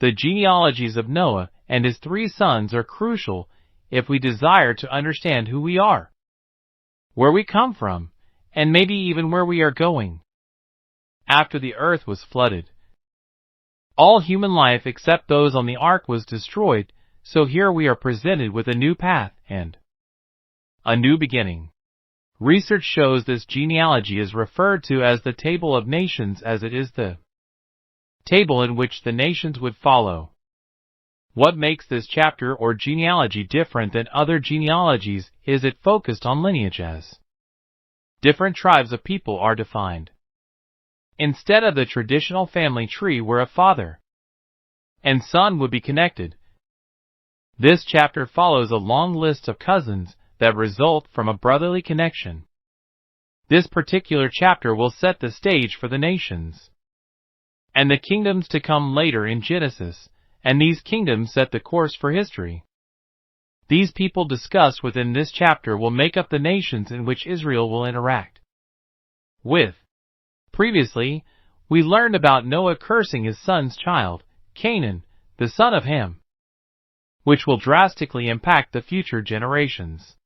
The genealogies of Noah and his 3 sons are crucial if we desire to understand who we are, where we come from, and maybe even where we are going. After the earth was flooded, all human life except those on the ark was destroyed, so here we are presented with a new path and a new beginning. Research shows this genealogy is referred to as the Table of Nations, as it is the table in which the nations would follow. What makes this chapter or genealogy different than other genealogies is it focused on lineage as different tribes of people are defined, instead of the traditional family tree where a father and son would be connected. This chapter follows a long list of cousins that result from a brotherly connection. This particular chapter will set the stage for the nations and the kingdoms to come later in Genesis, and these kingdoms set the course for history. These people discussed within this chapter will make up the nations in which Israel will interact with. Previously, we learned about Noah cursing his son's child, Canaan, the son of Ham, which will drastically impact the future generations.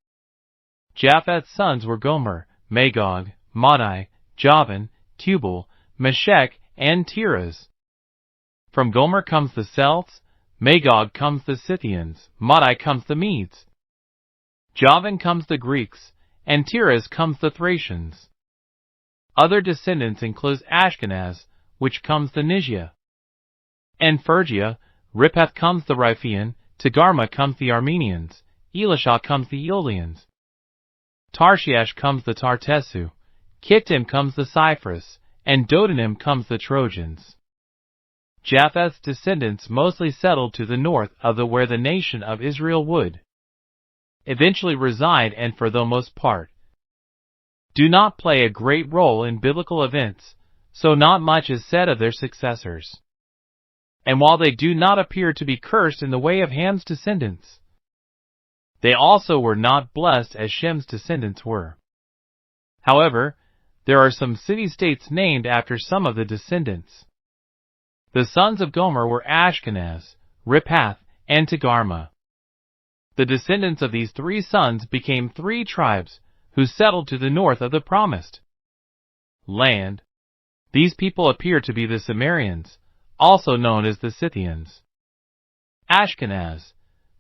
Japheth's sons were Gomer, Magog, Madai, Javan, Tubal, Meshech, and Tiras. From Gomer comes the Celts, Magog comes the Scythians, Madai comes the Medes, Javan comes the Greeks, and Tiras comes the Thracians. Other descendants include Ashkenaz, which comes the Nigia, and Phrygia. Japheth comes the Riphaean, Togarmah comes the Armenians, Elisha comes the Eolians, Tarshish comes the Tartessu, Kittim comes the Cyprus, and Dodanim comes the Trojans. Japheth's descendants mostly settled to the north of where the nation of Israel would eventually reside, and for the most part do not play a great role in biblical events, so not much is said of their successors. And while they do not appear to be cursed in the way of Ham's descendants, they also were not blessed as Shem's descendants were. However, there are some city-states named after some of the descendants. The sons of Gomer were Ashkenaz, Japheth, and Togarmah. The descendants of these 3 sons became 3 tribes who settled to the north of the promised land. These people appear to be the Sumerians, also known as the Scythians. Ashkenaz.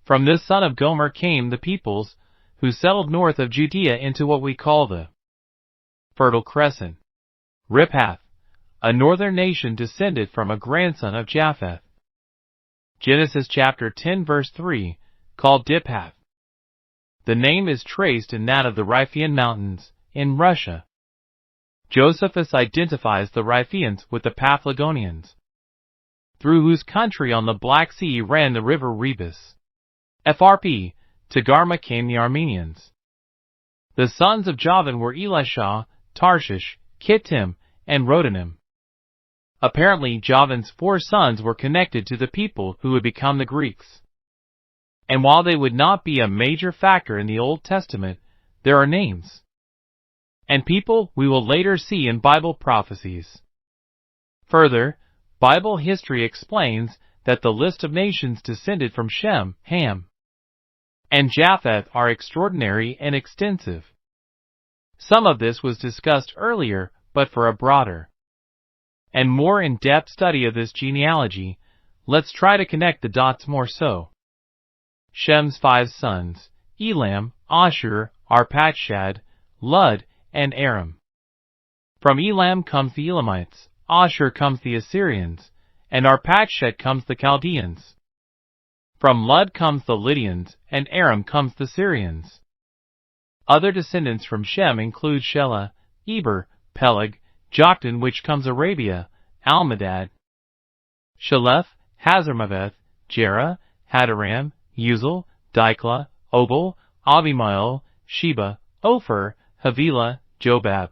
From this son of Gomer came the peoples who settled north of Judea into what we call the Fertile Crescent. Japheth, a northern nation, descended from a grandson of Japheth. Genesis chapter 10 verse 3, called Japheth. The name is traced in that of the Riphaean Mountains, in Russia. Josephus identifies the Riphaeans with the Paphlagonians, through whose country on the Black Sea ran the river Rebus. FRP, Togarmah came the Armenians. The sons of Javan were Elisha, Tarshish, Kittim, and Rodanim. Apparently, Javan's 4 sons were connected to the people who would become the Greeks. And while they would not be a major factor in the Old Testament, there are names and people we will later see in Bible prophecies. Further, Bible history explains that the list of nations descended from Shem, Ham, and Japheth are extraordinary and extensive. Some of this was discussed earlier, but for a broader and more in-depth study of this genealogy, let's try to connect the dots more so. Shem's 5 sons, Elam, Ashur, Arpachshad, Lud, and Aram. From Elam comes the Elamites, Ashur comes the Assyrians, and Arpachshad comes the Chaldeans. From Lud comes the Lydians, and Aram comes the Syrians. Other descendants from Shem include Shelah, Eber, Peleg, Joktan, which comes Arabia, Almadad, Shaleth, Hazarmaveth, Jerah, Hadaram, Uzal, Diklah, Obal, Abimael, Sheba, Ophir, Havilah, Jobab,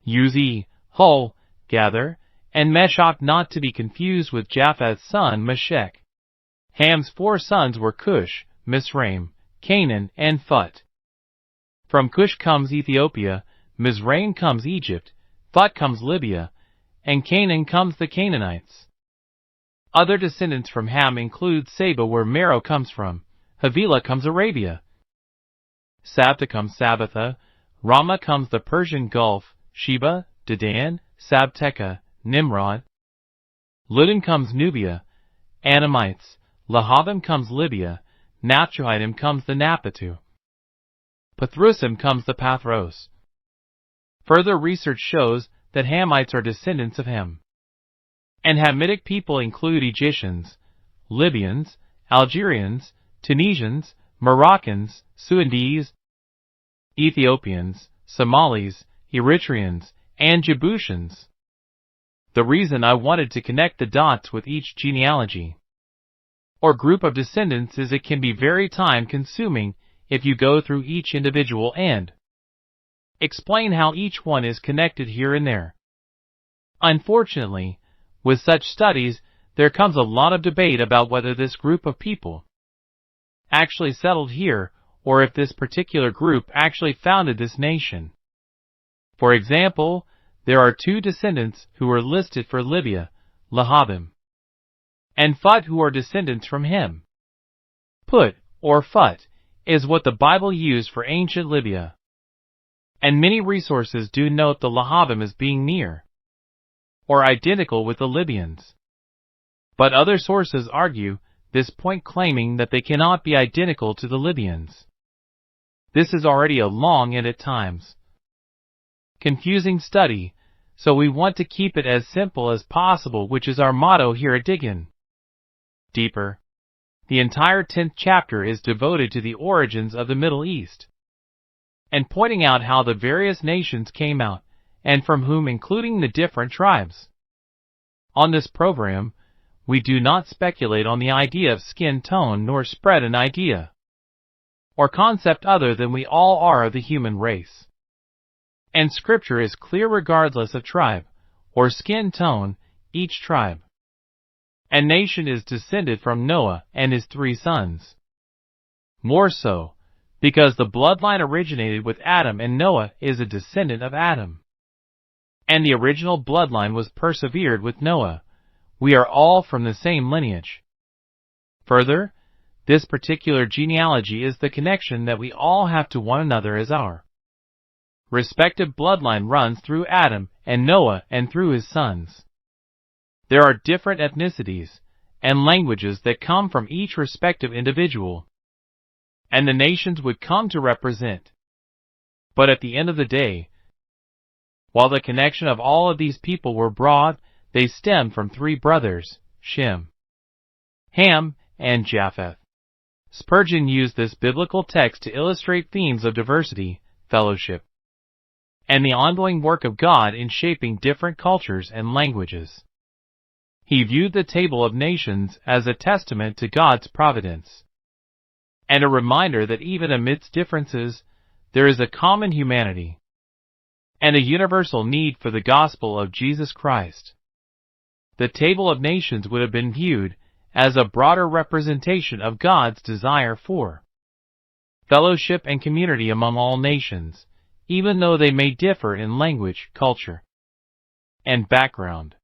Uzi, Hul, Gather, and Meshach, not to be confused with Japheth's son Meshech. Ham's 4 sons were Cush, Mizraim, Canaan, and Phut. From Cush comes Ethiopia, Mizraim comes Egypt, Phut comes Libya, and Canaan comes the Canaanites. Other descendants from Ham include Saba, where Meroe comes from. Havilah comes Arabia. Sabta comes Sabbatha. Rama comes the Persian Gulf. Sheba, Dedan, Sabteca, Nimrod. Ludan comes Nubia. Anamites. Lahavam comes Libya. Naphtahim comes the Napatu. Pathrusim comes the Pathros. Further research shows that Hamites are descendants of Ham. And Hamitic people include Egyptians, Libyans, Algerians, Tunisians, Moroccans, Sudanese, Ethiopians, Somalis, Eritreans, and Djiboutians. The reason I wanted to connect the dots with each genealogy or group of descendants is it can be very time-consuming if you go through each individual and explain how each one is connected here and there. Unfortunately, with such studies, there comes a lot of debate about whether this group of people actually settled here or if this particular group actually founded this nation. For example, there are two descendants who are listed for Libya, Lahabim, and Phut, who are descendants from him. Put, or Phut, is what the Bible used for ancient Libya. And many resources do note the Lahabim as being near or identical with the Libyans. But other sources argue this point, claiming that they cannot be identical to the Libyans. This is already a long and at times confusing study, so we want to keep it as simple as possible, which is our motto here at Diggin' Deeper. The entire 10th chapter is devoted to the origins of the Middle East and pointing out how the various nations came out and from whom, including the different tribes. On this program, we do not speculate on the idea of skin tone nor spread an idea or concept other than we all are the human race. And Scripture is clear regardless of tribe or skin tone, each tribe and nation is descended from Noah and his 3 sons. More so, because the bloodline originated with Adam and Noah is a descendant of Adam. And the original bloodline was persevered with Noah. We are all from the same lineage. Further, this particular genealogy is the connection that we all have to one another as our respective bloodline runs through Adam and Noah and through his sons. There are different ethnicities and languages that come from each respective individual, and the nations would come to represent. But at the end of the day, while the connection of all of these people were broad, they stemmed from 3 brothers, Shem, Ham, and Japheth. Spurgeon used this biblical text to illustrate themes of diversity, fellowship, and the ongoing work of God in shaping different cultures and languages. He viewed the table of nations as a testament to God's providence, and a reminder that even amidst differences, there is a common humanity and a universal need for the gospel of Jesus Christ. The table of nations would have been viewed as a broader representation of God's desire for fellowship and community among all nations, even though they may differ in language, culture, and background.